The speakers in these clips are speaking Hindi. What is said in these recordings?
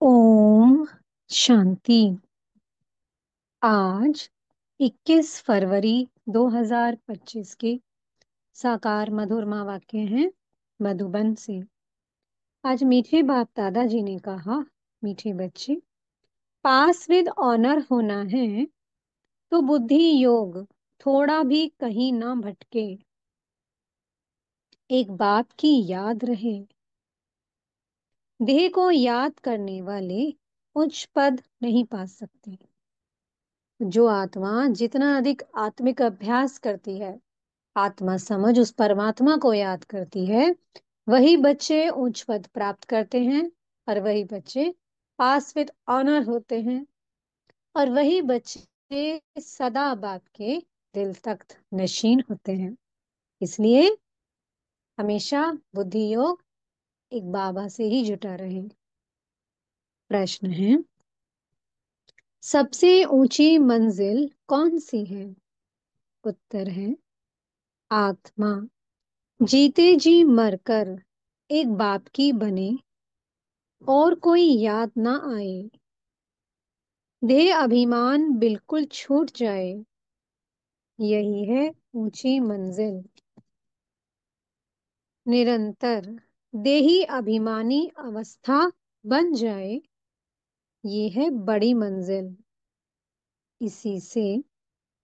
ओम शांति। आज 21 फरवरी 2025 के साकार मधुर वाक्य हैं मधुबन से। आज मीठे बाप दादाजी ने कहा, मीठे बच्चे, पास विद ऑनर होना है तो बुद्धि योग थोड़ा भी कहीं ना भटके। एक बात की याद रहे, देह को याद करने वाले उच्च पद नहीं पा सकते। जो आत्मा जितना अधिक आत्मिक अभ्यास करती है, आत्मा समझ उस परमात्मा को याद करती है, वही बच्चे उच्च पद प्राप्त करते हैं और वही बच्चे पास विद ऑनर होते हैं और वही बच्चे सदा बाप के दिल तख्त नशीन होते हैं। इसलिए हमेशा बुद्धि योग एक बाबा से ही जुटा रहे। प्रश्न है, सबसे ऊंची मंजिल कौन सी है? उत्तर है आत्मा। जीते जी मरकर एक बाप की बने और कोई याद ना आए, देह अभिमान बिल्कुल छूट जाए, यही है ऊंची मंजिल। निरंतर देही अभिमानी अवस्था बन जाए, ये है बड़ी मंजिल। इसी से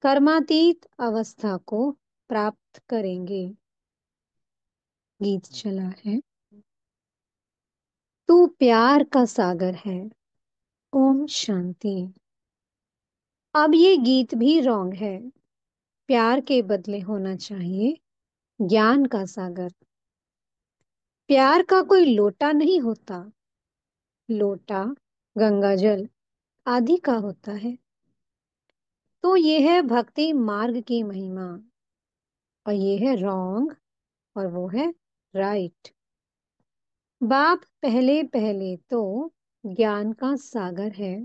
कर्मातीत अवस्था को प्राप्त करेंगे। गीत चला है, तू प्यार का सागर है। ओम शांति। अब ये गीत भी रॉन्ग है। प्यार के बदले होना चाहिए ज्ञान का सागर। प्यार का कोई लोटा नहीं होता। लोटा गंगाजल आदि का होता है। तो ये है भक्ति मार्ग की महिमा और ये है रॉन्ग और वो है राइट। बाप पहले पहले तो ज्ञान का सागर है।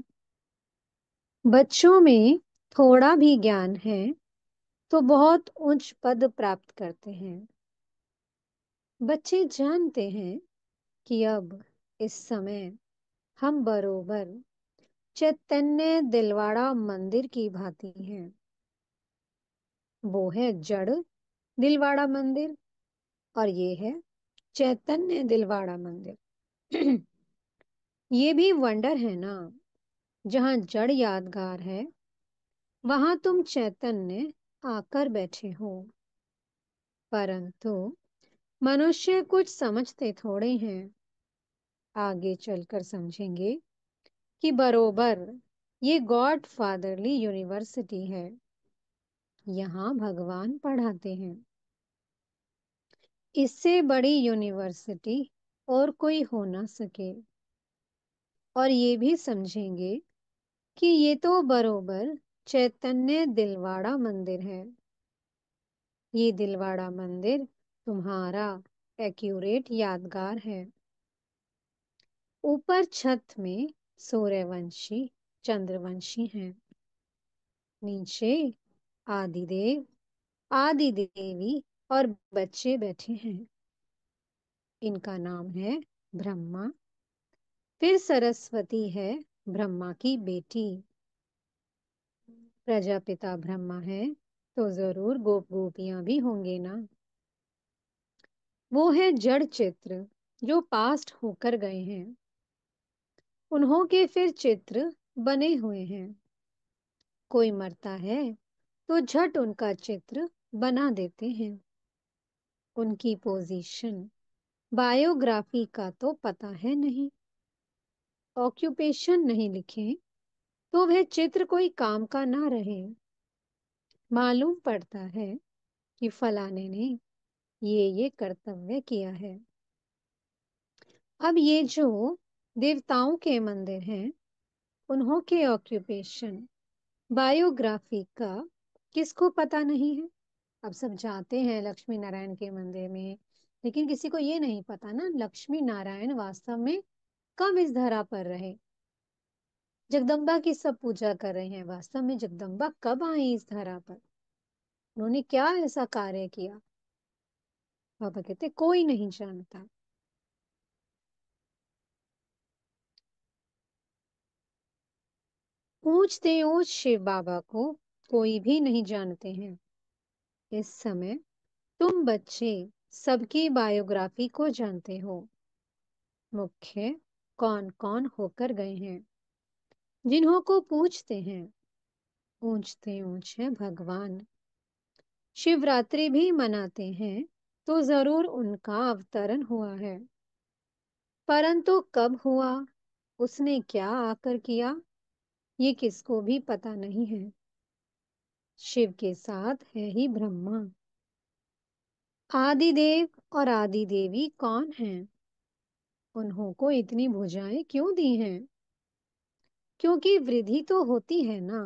बच्चों में थोड़ा भी ज्ञान है तो बहुत उच्च पद प्राप्त करते हैं। बच्चे जानते हैं कि अब इस समय हम बरोबर चैतन्य दिलवाड़ा मंदिर की भांति हैं। वो है जड़ दिलवाड़ा मंदिर और ये है चैतन्य दिलवाड़ा मंदिर। ये भी वंडर है ना। जहां जड़ यादगार है वहां तुम चैतन्य आकर बैठे हो। परंतु मनुष्य कुछ समझते थोड़े हैं। आगे चलकर समझेंगे कि बरोबर ये गॉड फादरली यूनिवर्सिटी है। यहाँ भगवान पढ़ाते हैं। इससे बड़ी यूनिवर्सिटी और कोई हो ना सके। और ये भी समझेंगे कि ये तो बरोबर चैतन्य दिलवाड़ा मंदिर है। ये दिलवाड़ा मंदिर तुम्हारा एक्यूरेट यादगार है। ऊपर छत में सूर्यवंशी चंद्रवंशी हैं। नीचे आदिदेव आदि देवी और बच्चे बैठे हैं। इनका नाम है ब्रह्मा। फिर सरस्वती है ब्रह्मा की बेटी। प्रजापिता ब्रह्मा है तो जरूर गोप गोपियां भी होंगे ना। वो है जड़ चित्र जो पास्ट होकर गए हैं। उन्हों के फिर चित्र बने हुए हैं। कोई मरता है तो झट उनका चित्र बना देते हैं। उनकी पोजीशन बायोग्राफी का तो पता है नहीं। ऑक्यूपेशन नहीं लिखे तो वह चित्र कोई काम का ना रहे। मालूम पड़ता है कि फलाने ने ये कर्तव्य किया है। अब ये जो देवताओं के मंदिर हैं, उन्हों के ऑक्यूपेशन बायोग्राफी का किसको पता नहीं है। अब सब जाते हैं लक्ष्मी नारायण के मंदिर में, लेकिन किसी को ये नहीं पता ना लक्ष्मी नारायण वास्तव में कब इस धरा पर रहे। जगदम्बा की सब पूजा कर रहे हैं, वास्तव में जगदम्बा कब आई इस धरा पर, उन्होंने क्या ऐसा कार्य किया। बाबा कहते कोई नहीं जानता। ऊंचते ऊंच शिव बाबा को कोई भी नहीं जानते हैं। इस समय तुम बच्चे सबकी बायोग्राफी को जानते हो। मुख्य कौन कौन होकर गए हैं, जिन्हों को पूछते हैं। ऊंचते ऊंच है भगवान। शिवरात्रि भी मनाते हैं तो जरूर उनका अवतरण हुआ है। परंतु कब हुआ, उसने क्या आकर किया, ये किसको भी पता नहीं है। शिव के साथ है ही ब्रह्मा। आदिदेव और आदि देवी कौन हैं? उन्हों को इतनी भुजाएं क्यों दी हैं? क्योंकि वृद्धि तो होती है ना।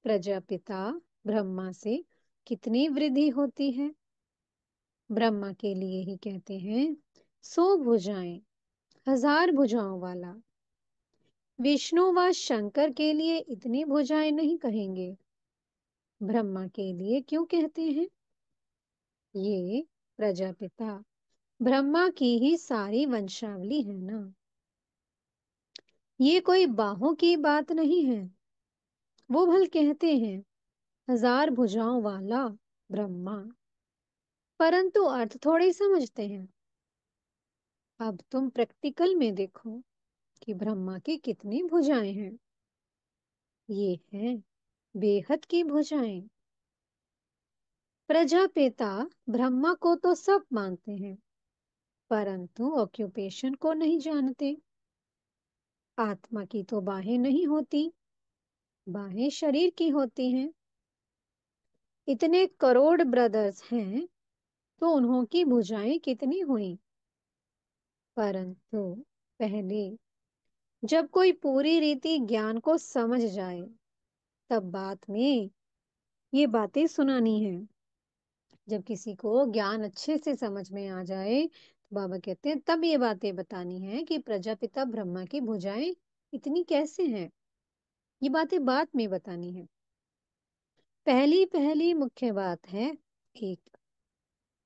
प्रजापिता ब्रह्मा से कितनी वृद्धि होती है? ब्रह्मा के लिए ही कहते हैं 100 भुजाएं, 1000 भुजाओं वाला। विष्णु व शंकर के लिए इतनी भुजाएं नहीं कहेंगे, ब्रह्मा के लिए क्यों कहते हैं? ये प्रजापिता ब्रह्मा की ही सारी वंशावली है ना। ये कोई बाहों की बात नहीं है। वो भल कहते हैं 1000 भुजाओं वाला ब्रह्मा, परंतु अर्थ थोड़े ही समझते हैं। अब तुम प्रैक्टिकल में देखो कि ब्रह्मा की कितनी भुजाएं हैं। ये हैं बेहद की भुजाएं। प्रजापिता ब्रह्मा को तो सब मानते हैं, परंतु ऑक्यूपेशन को नहीं जानते। आत्मा की तो बाहें नहीं होती, बाहें शरीर की होती हैं। इतने करोड़ ब्रदर्स हैं तो उन्हों की भुजाएं कितनी हुई? परंतु पहले जब कोई पूरी रीति ज्ञान को समझ जाए, तब बात में ये बातें सुनानी है। जब किसी को ज्ञान अच्छे से समझ में आ जाए तो बाबा कहते हैं तब ये बातें बतानी है कि प्रजापिता ब्रह्मा की भुजाएं इतनी कैसे हैं। ये बातें बाद में बतानी है। पहली पहली मुख्य बात है, एक,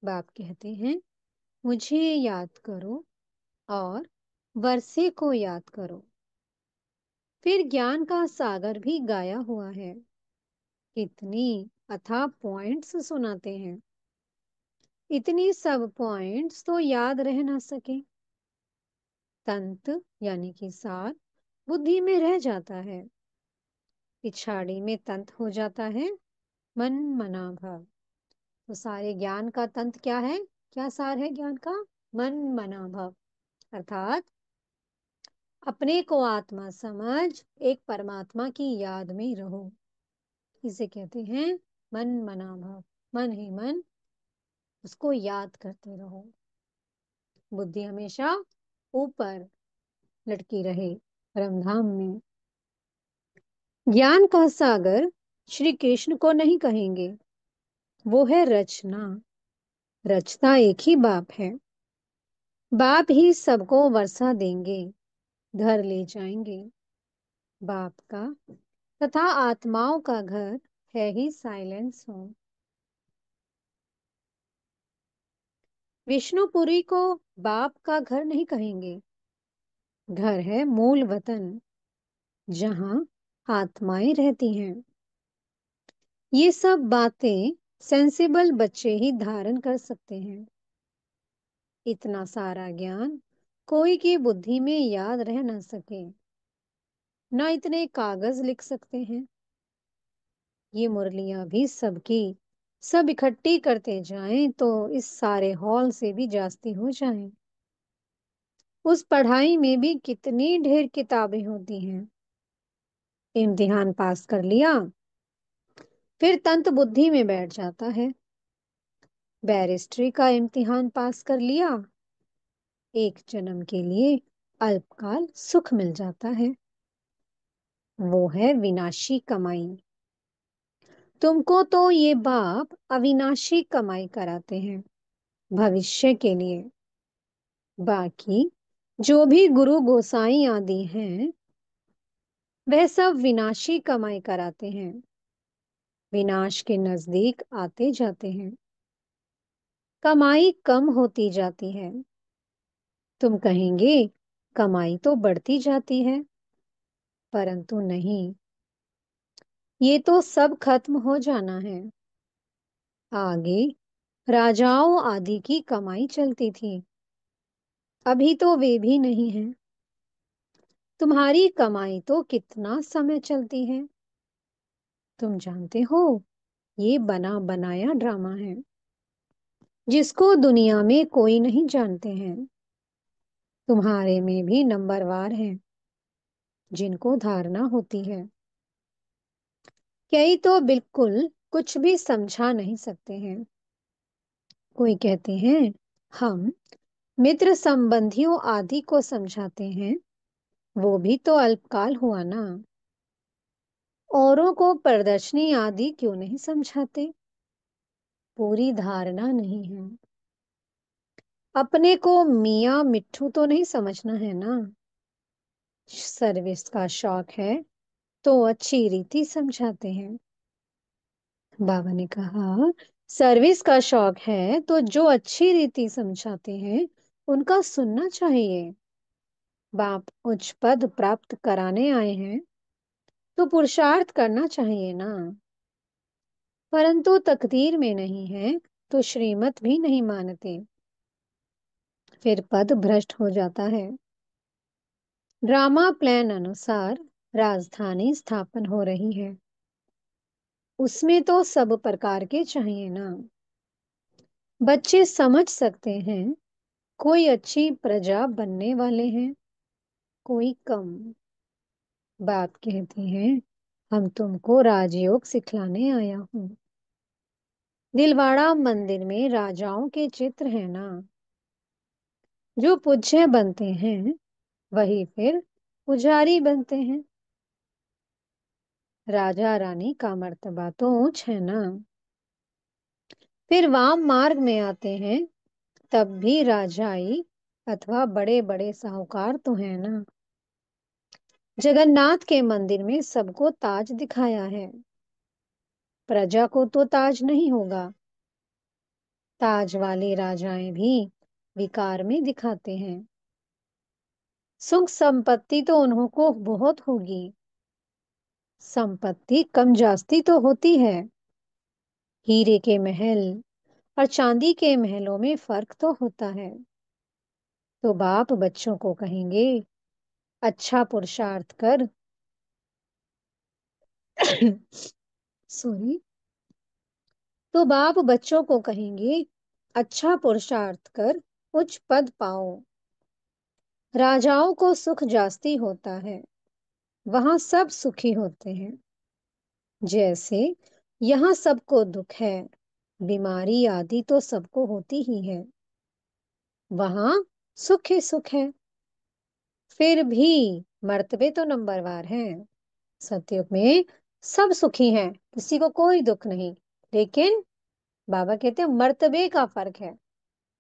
बाप कहते हैं मुझे याद करो और वर्षे को याद करो। फिर ज्ञान का सागर भी गाया हुआ है। कितनी अथाह पॉइंट्स सुनाते हैं। इतनी सब पॉइंट्स तो याद रह ना सके। तंत यानी कि सार बुद्धि में रह जाता है, पिछाड़ी में तंत हो जाता है मन मना भाव। तो सारे ज्ञान का तंत क्या है, क्या सार है ज्ञान का? मन मना भाव। अर्थात अपने को आत्मा समझ एक परमात्मा की याद में रहो। इसे कहते हैं मन मना भाव। मन ही मन उसको याद करते रहो। बुद्धि हमेशा ऊपर लटकी रहे परमधाम में। ज्ञान का सागर श्री कृष्ण को नहीं कहेंगे, वो है रचना। रचना एक ही बाप है। बाप ही सबको वर्षा देंगे, घर ले जाएंगे। बाप का तथा आत्माओं का घर है ही साइलेंस होम। विष्णुपुरी को बाप का घर नहीं कहेंगे। घर है मूल वतन, जहां आत्माएं रहती हैं। ये सब बातें सेंसिबल बच्चे ही धारण कर सकते हैं। इतना सारा ज्ञान कोई की बुद्धि में याद रह ना सके, ना इतने कागज लिख सकते हैं। ये मुरलियां भी सबकी सब इकट्ठी करते जाएं तो इस सारे हॉल से भी जास्ती हो जाएं। उस पढ़ाई में भी कितनी ढेर किताबें होती हैं। इम्तिहान पास कर लिया, फिर तंत बुद्धि में बैठ जाता है। बैरिस्ट्री का इम्तिहान पास कर लिया, एक जन्म के लिए अल्पकाल सुख मिल जाता है। वो है विनाशी कमाई। तुमको तो ये बाप अविनाशी कमाई कराते हैं भविष्य के लिए। बाकी जो भी गुरु गोसाई आदि हैं, वह सब विनाशी कमाई कराते हैं, विनाश के नजदीक आते जाते हैं। कमाई कम होती जाती है। तुम कहेंगे कमाई तो बढ़ती जाती है। परंतु नहीं, ये तो सब खत्म हो जाना है। आगे राजाओं आदि की कमाई चलती थी, अभी तो वे भी नहीं है। तुम्हारी कमाई तो कितना समय चलती है? तुम जानते हो, ये बना बनाया ड्रामा है, जिसको दुनिया में कोई नहीं जानते हैं। तुम्हारे में भी नंबरवार हैं, जिनको धारणा होती है। कई तो बिल्कुल कुछ भी समझा नहीं सकते हैं। कोई कहते हैं हम मित्र संबंधियों आदि को समझाते हैं, वो भी तो अल्पकाल हुआ ना। औरों को प्रदर्शनी आदि क्यों नहीं समझाते? पूरी धारणा नहीं है। अपने को मियाँ मिट्ठू तो नहीं समझना है ना। सर्विस का शौक है तो अच्छी रीति समझाते हैं। बाबा ने कहा, सर्विस का शौक है तो जो अच्छी रीति समझाते हैं उनका सुनना चाहिए। बाप उच्च पद प्राप्त कराने आए हैं तो पुरुषार्थ करना चाहिए ना। परंतु तकदीर में नहीं है तो श्रीमत भी नहीं मानते, फिर पद भ्रष्ट हो जाता है। ड्रामा प्लान अनुसार राजधानी स्थापन हो रही है, उसमें तो सब प्रकार के चाहिए ना। बच्चे समझ सकते हैं, कोई अच्छी प्रजा बनने वाले हैं, कोई कम। बाप कहती हैं, हम तुमको राजयोग सिखलाने आया हूँ। दिलवाड़ा मंदिर में राजाओं के चित्र हैं ना। जो पूज्य बनते हैं वही फिर पुजारी बनते हैं। राजा रानी का मर्तबा तो ऊंच है ना। फिर वाम मार्ग में आते हैं, तब भी राजाई अथवा बड़े बड़े साहूकार तो हैं ना। जगन्नाथ के मंदिर में सबको ताज दिखाया है, प्रजा को तो ताज नहीं होगा। ताज वाले राजाएं भी विकार में दिखाते हैं। सुख संपत्ति तो उन्हों को बहुत होगी, संपत्ति कम जास्ती तो होती है। हीरे के महल और चांदी के महलों में फर्क तो होता है। तो बाप बच्चों को कहेंगे, अच्छा पुरुषार्थ कर। सॉरी। तो बाप बच्चों को कहेंगे, अच्छा पुरुषार्थ कर, उच्च पद पाओ। राजाओं को सुख जास्ती होता है, वहां सब सुखी होते हैं। जैसे यहाँ सबको दुख है, बीमारी आदि तो सबको होती ही है, वहां सुख ही सुख है। फिर भी मर्तबे तो नंबरवार हैं। सतयुग में सब सुखी हैं, किसी को कोई दुख नहीं। लेकिन बाबा कहते हैं मर्तबे का फर्क है।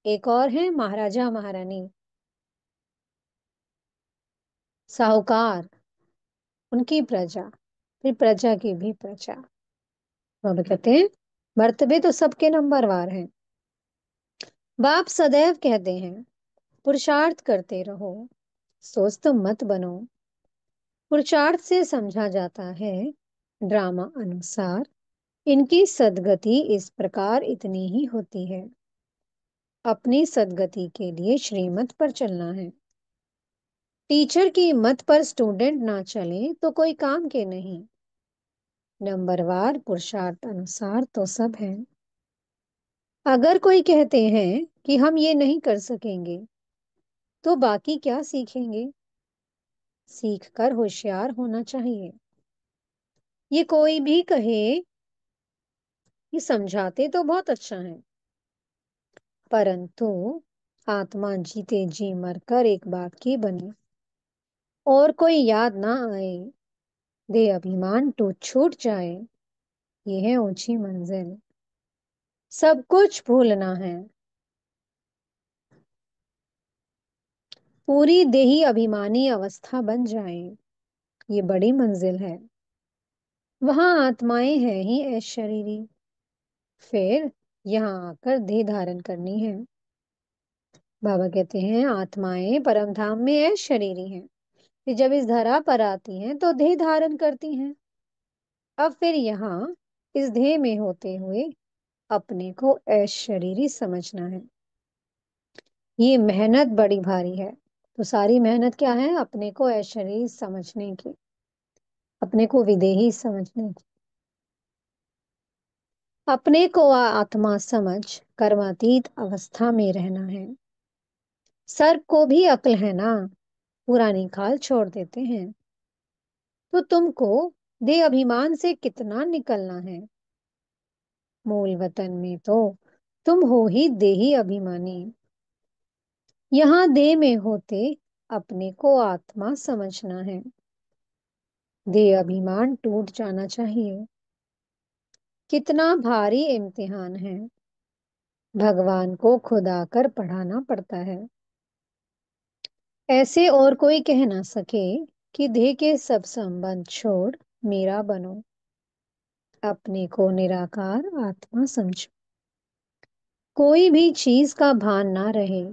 एक और है महाराजा महारानी, साहूकार, उनकी प्रजा, फिर प्रजा की भी प्रजा। बाबा कहते हैं मर्तबे तो सबके नंबरवार हैं। बाप सदैव कहते हैं पुरुषार्थ करते रहो, सोच तो मत बनो। पुरुषार्थ से समझा जाता है ड्रामा अनुसार इनकी सदगति इस प्रकार इतनी ही होती है। अपनी सदगति के लिए श्रीमत पर चलना है। टीचर की मत पर स्टूडेंट ना चले तो कोई काम के नहीं। नंबरवार पुरुषार्थ अनुसार तो सब है। अगर कोई कहते हैं कि हम ये नहीं कर सकेंगे, तो बाकी क्या सीखेंगे? सीख कर होशियार होना चाहिए। ये कोई भी कहे, ये समझाते तो बहुत अच्छा है, परंतु आत्मा जीते जी मरकर एक बात की बने और कोई याद ना आए, दे अभिमान टूट छूट जाए, ये है ऊंची मंजिल। सब कुछ भूलना है, पूरी देही अभिमानी अवस्था बन जाए, ये बड़ी मंजिल है। वहां आत्माएं हैं ही ऐशरीरी, फिर यहाँ आकर देह धारण करनी है। बाबा कहते हैं आत्माएं परम धाम में ऐशरीरी हैं, कि जब इस धरा पर आती हैं तो देह धारण करती हैं। अब फिर यहाँ इस देह में होते हुए अपने को ऐशरीरी समझना है। ये मेहनत बड़ी भारी है। तो सारी मेहनत क्या है? अपने को ऐशरीरी समझने की, अपने को विदेही समझने की। अपने को आत्मा समझ कर्मातीत अवस्था में रहना है। सर्प को भी अक्ल है ना, पुरानी खाल छोड़ देते हैं। तो तुमको देह अभिमान से कितना निकलना है। मूल वतन में तो तुम हो ही देही अभिमानी। यहाँ देह में होते अपने को आत्मा समझना है। देह अभिमान टूट जाना चाहिए। कितना भारी इम्तिहान है। भगवान को खुद आकर पढ़ाना पड़ता है। ऐसे और कोई कह ना सके कि देह के सब संबंध छोड़ मेरा बनो। अपने को निराकार आत्मा समझो। कोई भी चीज का भान ना रहे।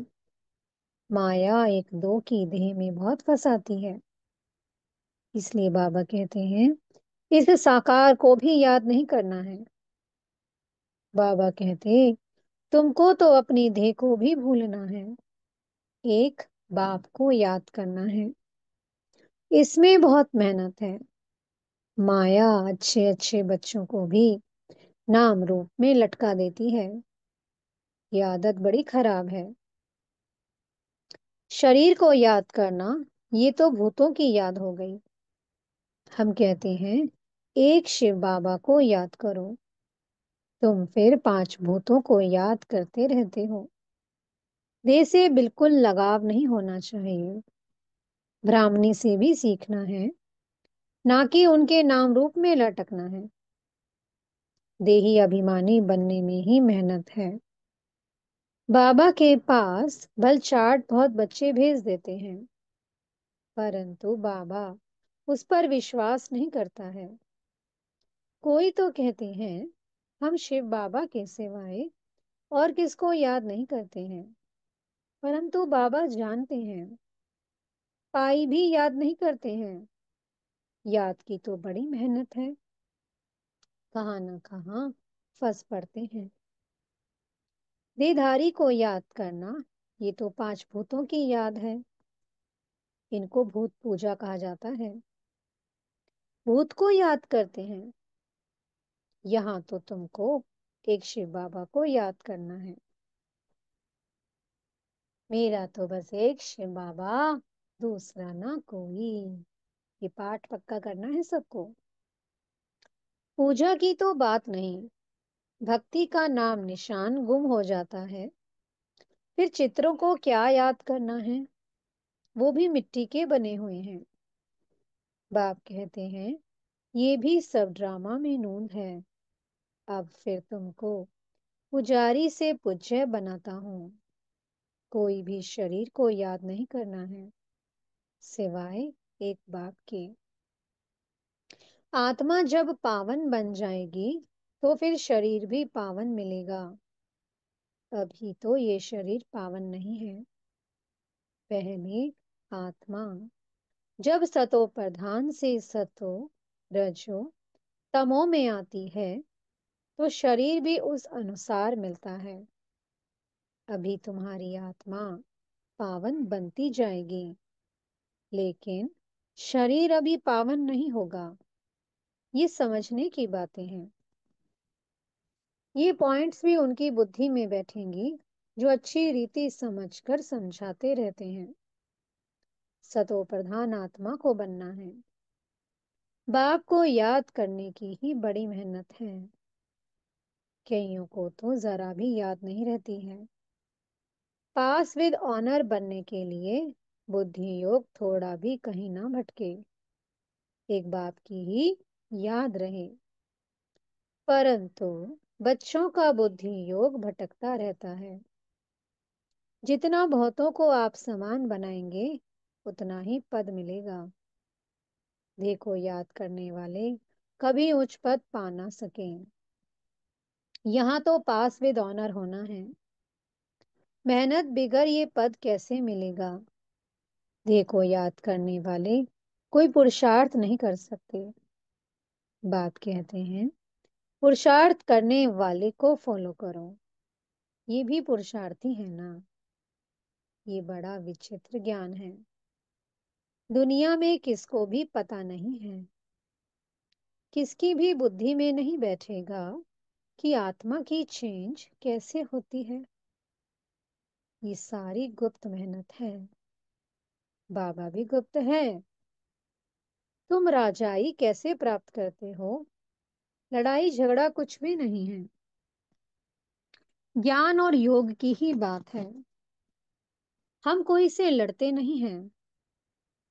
माया एक दो की देह में बहुत फंसाती है। इसलिए बाबा कहते हैं इस साकार को भी याद नहीं करना है। बाबा कहते तुमको तो अपनी देह को भी भूलना है। एक बाप को याद करना है। इसमें बहुत मेहनत है। माया अच्छे अच्छे बच्चों को भी नाम रूप में लटका देती है। ये आदत बड़ी खराब है। शरीर को याद करना, ये तो भूतों की याद हो गई। हम कहते हैं एक शिव बाबा को याद करो। तुम फिर पांच भूतों को याद करते रहते हो। देह से बिल्कुल लगाव नहीं होना चाहिए। ब्राह्मणी से भी सीखना है, ना कि उनके नाम रूप में लटकना है। देही अभिमानी बनने में ही मेहनत है। बाबा के पास भल चाट बहुत बच्चे भेज देते हैं, परंतु बाबा उस पर विश्वास नहीं करता है। कोई तो कहते हैं हम शिव बाबा के सिवाय और किसको याद नहीं करते हैं, परंतु बाबा जानते हैं। पाई भी याद नहीं करते हैं। याद की तो बड़ी मेहनत है। कहाँ न कहाँ फंस पड़ते हैं। देहधारी को याद करना, ये तो पांच भूतों की याद है। इनको भूत पूजा कहा जाता है। भूत को याद करते हैं। यहाँ तो तुमको एक शिव बाबा को याद करना है। मेरा तो बस एक शिव बाबा, दूसरा ना कोई। ये पाठ पक्का करना है सबको। पूजा की तो बात नहीं, भक्ति का नाम निशान गुम हो जाता है। फिर चित्रों को क्या याद करना है? वो भी मिट्टी के बने हुए हैं। बाप कहते हैं ये भी सब ड्रामा में नूंद है। अब फिर तुमको पुजारी से पूज्य बनाता हूँ। कोई भी शरीर को याद नहीं करना है, सिवाय एक बाप के। आत्मा जब पावन बन जाएगी तो फिर शरीर भी पावन मिलेगा। अभी तो ये शरीर पावन नहीं है। पहले आत्मा जब सतो प्रधान से सतो रजो तमो में आती है तो शरीर भी उस अनुसार मिलता है। अभी तुम्हारी आत्मा पावन बनती जाएगी, लेकिन शरीर अभी पावन नहीं होगा। ये समझने की बातें हैं। ये पॉइंट्स भी उनकी बुद्धि में बैठेंगी जो अच्छी रीति समझकर समझाते रहते हैं। सतो प्रधान आत्मा को बनना है। बाप को याद करने की ही बड़ी मेहनत है। कईयों को तो जरा भी याद नहीं रहती है। पास विद ऑनर बनने के लिए बुद्धि योग थोड़ा भी कहीं ना भटके, एक बाप की ही याद रहे। परंतु बच्चों का बुद्धि योग भटकता रहता है। जितना बहुतों को आप समान बनाएंगे उतना ही पद मिलेगा। देखो याद करने वाले कभी उच्च पद पा ना सके। यहाँ तो पास विद ऑनर होना है। मेहनत बिगर ये पद कैसे मिलेगा? ध्येय को याद करने वाले कोई पुरुषार्थ नहीं कर सकते। बाप कहते हैं, पुरुषार्थ करने वाले को फॉलो करो। ये भी पुरुषार्थी है ना। ये बड़ा विचित्र ज्ञान है। दुनिया में किसको भी पता नहीं है, किसकी भी बुद्धि में नहीं बैठेगा कि आत्मा की चेंज कैसे होती है। ये सारी गुप्त मेहनत है। बाबा भी गुप्त है। तुम राजाई कैसे प्राप्त करते हो? लड़ाई झगड़ा कुछ भी नहीं है। ज्ञान और योग की ही बात है। हम कोई से लड़ते नहीं हैं।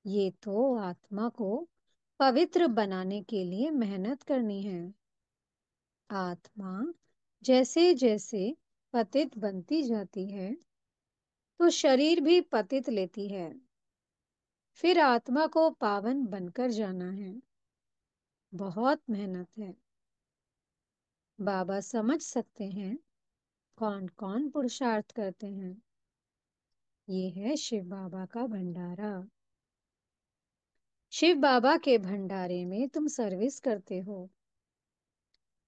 ये तो आत्मा को पवित्र बनाने के लिए मेहनत करनी है। आत्मा जैसे जैसे पतित बनती जाती है, तो शरीर भी पतित लेती है। फिर आत्मा को पावन बनकर जाना है। बहुत मेहनत है। बाबा समझ सकते हैं कौन कौन पुरुषार्थ करते हैं। ये है शिव बाबा का भंडारा। शिव बाबा के भंडारे में तुम सर्विस करते हो।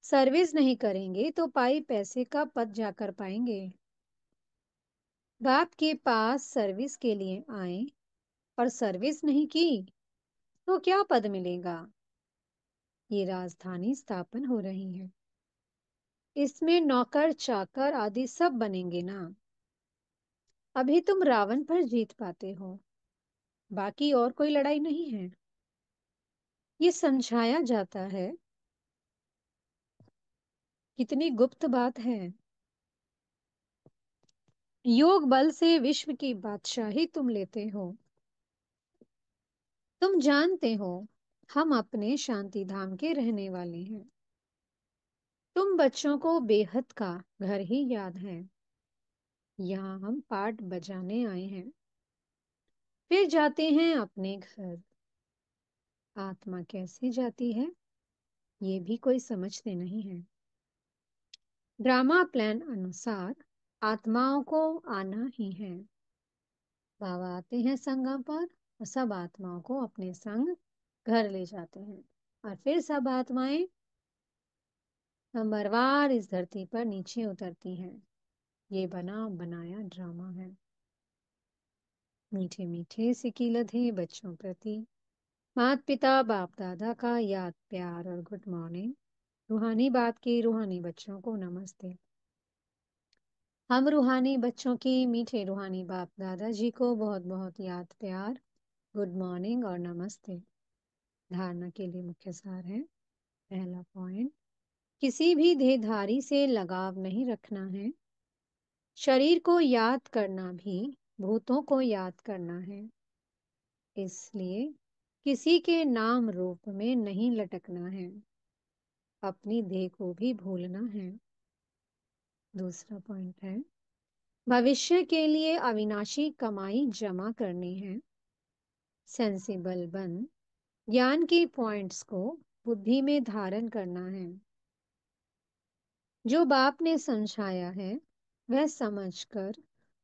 सर्विस नहीं करेंगे तो पाई पैसे का पद जाकर पाएंगे। बाप के पास सर्विस के लिए आए और सर्विस नहीं की तो क्या पद मिलेगा? ये राजधानी स्थापन हो रही है। इसमें नौकर चाकर आदि सब बनेंगे ना। अभी तुम रावण पर जीत पाते हो, बाकी और कोई लड़ाई नहीं है। ये समझाया जाता है। कितनी गुप्त बात है। योग बल से विश्व की बादशाही तुम लेते हो। तुम जानते हो हम अपने शांति धाम के रहने वाले हैं। तुम बच्चों को बेहद का घर ही याद है। यहाँ हम पाठ बजाने आए हैं, फिर जाते हैं अपने घर। आत्मा कैसे जाती है, ये भी कोई समझते नहीं है। ड्रामा प्लान अनुसार आत्माओं को आना ही है। बाबा आते हैं संगम पर और सब आत्माओं को अपने संग घर ले जाते हैं, और फिर सब आत्माएं नंबरवार इस धरती पर नीचे उतरती हैं। ये बना बनाया ड्रामा है। मीठे मीठे सिकी लधे बच्चों प्रति माता पिता बाप दादा का याद प्यार और गुड मॉर्निंग। रूहानी बाप के रूहानी बच्चों को नमस्ते। हम रूहानी बच्चों की मीठे रूहानी बाप दादाजी को बहुत बहुत याद प्यार, गुड मॉर्निंग और नमस्ते। धारणा के लिए मुख्य सार है। पहला पॉइंट, किसी भी देहधारी से लगाव नहीं रखना है। शरीर को याद करना भी भूतों को याद करना है। इसलिए किसी के नाम रूप में नहीं लटकना है। अपनी देह को भी भूलना है। दूसरा पॉइंट है, भविष्य के लिए अविनाशी कमाई जमा करनी है। सेंसिबल बन ज्ञान की पॉइंट्स को बुद्धि में धारण करना है। जो बाप ने समझाया है वह समझकर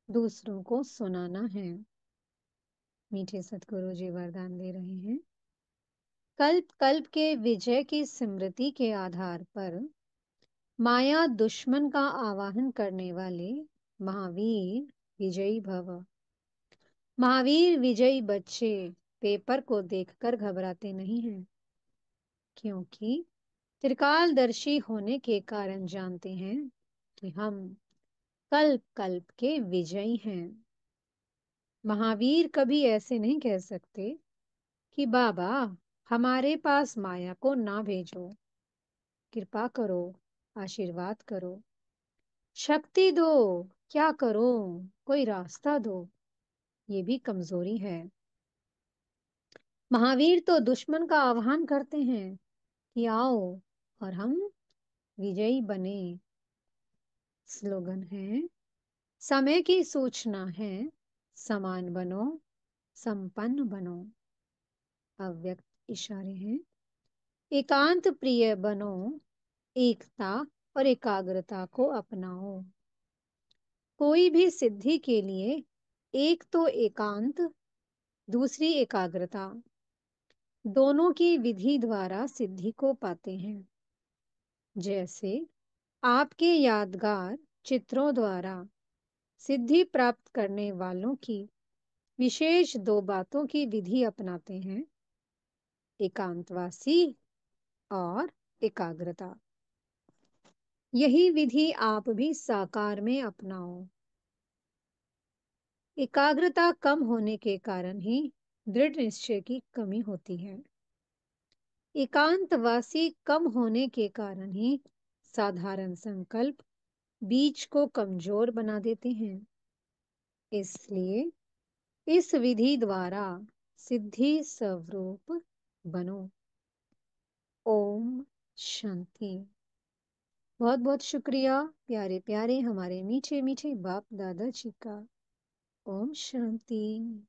दूसरों को सुनाना है। मीठे सतगुरु जी वरदान दे रहे हैं। कल्प कल्प के विजय की स्मृति के आधार पर माया दुश्मन का आवाहन करने वाले महावीर विजयी भव। महावीर विजयी बच्चे पेपर को देखकर घबराते नहीं हैं, क्योंकि त्रिकालदर्शी होने के कारण जानते हैं कि हम कल्प कल्प के विजयी हैं। महावीर कभी ऐसे नहीं कह सकते कि बाबा हमारे पास माया को ना भेजो, कृपा करो, आशीर्वाद करो, शक्ति दो, क्या करो, कोई रास्ता दो। ये भी कमजोरी है। महावीर तो दुश्मन का आह्वान करते हैं कि आओ और हम विजयी बने। स्लोगन है, समय की सूचना है, समान बनो, संपन्न बनो। अव्यक्त इशारे हैं, एकांत प्रिय बनो, एकता और एकाग्रता को अपनाओ। कोई भी सिद्धि के लिए एक तो एकांत दूसरी एकाग्रता, दोनों की विधि द्वारा सिद्धि को पाते हैं। जैसे आपके यादगार चित्रों द्वारा सिद्धि प्राप्त करने वालों की विशेष दो बातों की विधि अपनाते हैं, एकांतवासी और एकाग्रता। यही विधि आप भी साकार में अपनाओ। एकाग्रता कम होने के कारण ही दृढ़ निश्चय की कमी होती है। एकांतवासी कम होने के कारण ही साधारण संकल्प बीज को कमजोर बना देते हैं। इसलिए इस विधि द्वारा सिद्धि स्वरूप बनो। ओम शांति। बहुत बहुत शुक्रिया प्यारे प्यारे हमारे मीठे मीठे बाप दादा जी का। ओम शांति।